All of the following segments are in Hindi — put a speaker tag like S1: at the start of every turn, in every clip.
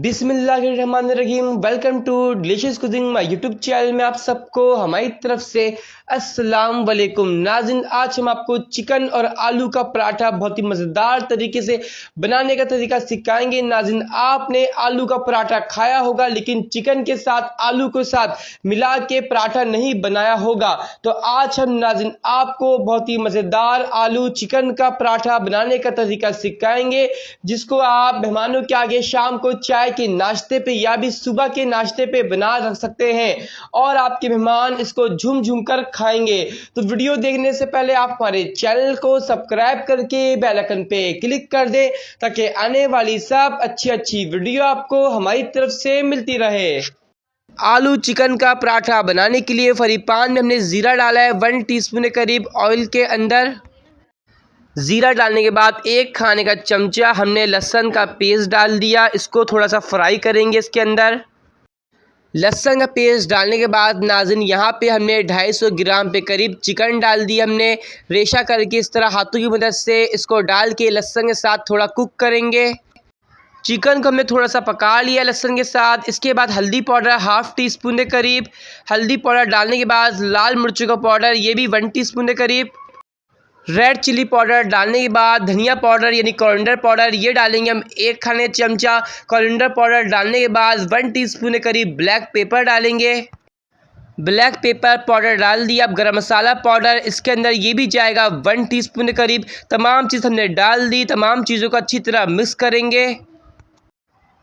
S1: बिस्मिल्लाहिर्रहमानिर्रहीम। Welcome to delicious cooking my YouTube channel में आप सबको हमारी तरफ से अस्सलाम वालेकुम। नाज़रीन, आज हम आपको चिकन और आलू का पराठा बहुत ही मज़ेदार तरीके से बनाने का तरीका सिखाएंगे। नाज़रीन, आपने आलू का पराठा खाया होगा लेकिन चिकन के साथ आलू के साथ मिला के पराठा नहीं बनाया होगा। तो आज हम नाज़रीन आपको बहुत ही मज़ेदार आलू चिकन का पराठा बनाने का तरीका सिखाएंगे, जिसको आप मेहमानों के आगे शाम को चाय के नाश्ते पे या भी सुबह के नाश्ते पे बना रख सकते हैं और आपके मेहमान इसको झूम झूम कर खाएंगे। तो वीडियो देखने से पहले आप हमारे चैनल को सब्सक्राइब करके बेल आइकन पे क्लिक कर दें ताकि आने वाली सब अच्छी वीडियो आपको हमारी तरफ से मिलती रहे। आलू चिकन का पराठा बनाने के लिए फ्राई पैन में हमने ज़ीरा डाला है 1 टीस्पून के करीब ऑयल के अंदर। ज़ीरा डालने के बाद 1 खाने का चमचा हमने लहसुन का पेस्ट डाल दिया। इसको थोड़ा सा फ्राई करेंगे। इसके अंदर लहसुन का पेस्ट डालने के बाद नाज़रीन यहाँ पे हमने 250 ग्राम पे करीब चिकन डाल दिया। हमने रेशा करके इस तरह हाथों की मदद से इसको डाल के लहसुन के साथ थोड़ा कुक करेंगे। चिकन को हमने थोड़ा सा पका लिया लहसुन के साथ। इसके बाद हल्दी पाउडर 1/2 टीस्पून के करीब हल्दी पाउडर डालने के बाद लाल मिर्चों का पाउडर ये भी 1 टीस्पून के करीब, रेड चिली पाउडर डालने के बाद धनिया पाउडर यानी कोरिएंडर पाउडर ये डालेंगे हम 1 खाने चमचा। कोरिएंडर पाउडर डालने के बाद 1 टीस्पून के करीब ब्लैक पेपर डालेंगे। ब्लैक पेपर पाउडर डाल दिया। अब गरम मसाला पाउडर इसके अंदर ये भी जाएगा 1 टीस्पून के करीब। तमाम चीज़ हमने डाल दी। तमाम चीज़ों को अच्छी तरह मिक्स करेंगे।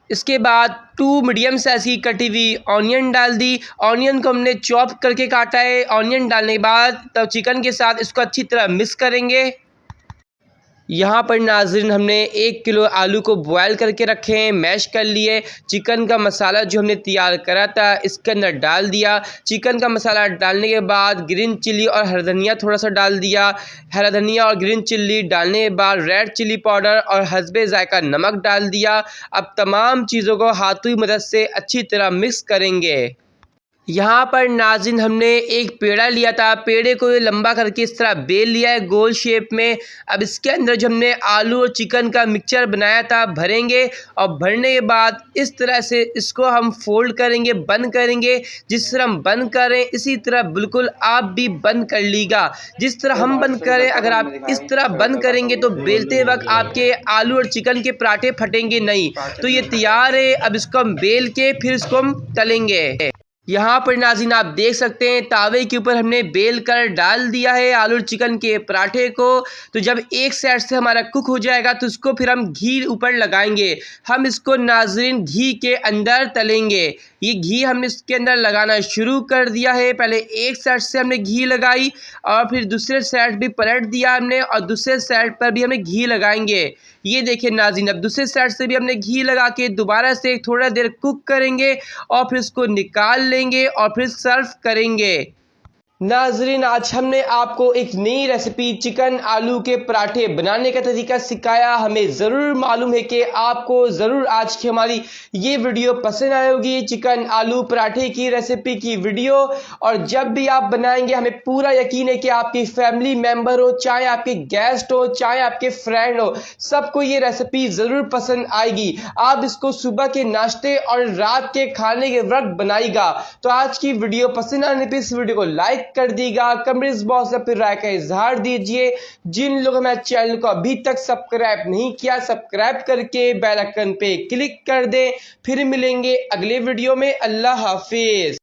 S1: इसके बाद 2 मीडियम साइज़ की कटी हुई ऑनियन डाल दी। ऑनियन को हमने चॉप करके काटा है। ऑनियन डालने के बाद तब चिकन के साथ इसको अच्छी तरह मिक्स करेंगे। यहाँ पर नाज़रीन हमने 1 किलो आलू को बॉयल करके रखे हैं, मैश कर लिए। चिकन का मसाला जो हमने तैयार करा था इसके अंदर डाल दिया। चिकन का मसाला डालने के बाद ग्रीन चिली और हरा धनिया थोड़ा सा डाल दिया। हरा धनिया और ग्रीन चिल्ली डालने के बाद रेड चिली पाउडर और हस्बे ज़ायका नमक डाल दिया। अब तमाम चीज़ों को हाथों की मदद से अच्छी तरह मिक्स करेंगे। यहाँ पर नाज़रीन हमने एक पेड़ा लिया था। पेड़े को लंबा करके इस तरह बेल लिया है गोल शेप में। अब इसके अंदर जो हमने आलू और चिकन का मिक्सचर बनाया था भरेंगे और भरने के बाद इस तरह से इसको हम फोल्ड करेंगे, बंद करेंगे। जिस तरह हम बंद करें इसी तरह बिल्कुल आप भी बंद कर लीजिएगा। जिस तरह हम बंद करें अगर आप इस तरह बंद करेंगे तो बेलते वक्त आपके आलू और चिकन के पराठे फटेंगे नहीं। तो ये तैयार है। अब इसको हम बेल के फिर इसको हम तलेंगे। यहाँ पर नाज़रीन आप देख सकते हैं तावे के ऊपर हमने बेल कर डाल दिया है आलू और चिकन के पराठे को। तो जब एक साइड से हमारा कुक हो जाएगा तो इसको फिर हम घी ऊपर लगाएंगे। हम इसको नाज़रीन घी के अंदर तलेंगे। ये घी हमने इसके अंदर लगाना शुरू कर दिया है। पहले एक साइड से हमने घी लगाई और फिर दूसरे साइड भी पलट दिया हमने और दूसरे साइड पर भी हमें घी लगाएंगे। ये देखिए नाज़रीन, अब दूसरे साइड से भी हमने घी लगा के दोबारा से थोड़ा देर कुक करेंगे और फिर इसको निकाल लेंगे और फिर सर्व करेंगे। नाज़रीन, आज हमने आपको एक नई रेसिपी चिकन आलू के पराठे बनाने का तरीका सिखाया। हमें ज़रूर मालूम है कि आपको ज़रूर आज की हमारी ये वीडियो पसंद आई होगी, चिकन आलू पराठे की रेसिपी की वीडियो। और जब भी आप बनाएंगे हमें पूरा यकीन है कि आपकी फैमिली मेम्बर हो, चाहे आपके गेस्ट हो, चाहे आपके फ्रेंड हो, सबको ये रेसिपी ज़रूर पसंद आएगी। आप इसको सुबह के नाश्ते और रात के खाने के वक्त बनाइएगा। तो आज की वीडियो पसंद आने पर इस वीडियो को लाइक कर दीजिएगा, कमेंट्स बॉक्स में फिर राय का इजहार दीजिए। जिन लोगों ने चैनल को अभी तक सब्सक्राइब नहीं किया सब्सक्राइब करके बेल आइकन पे क्लिक कर दें। फिर मिलेंगे अगले वीडियो में। अल्लाह हाफिज।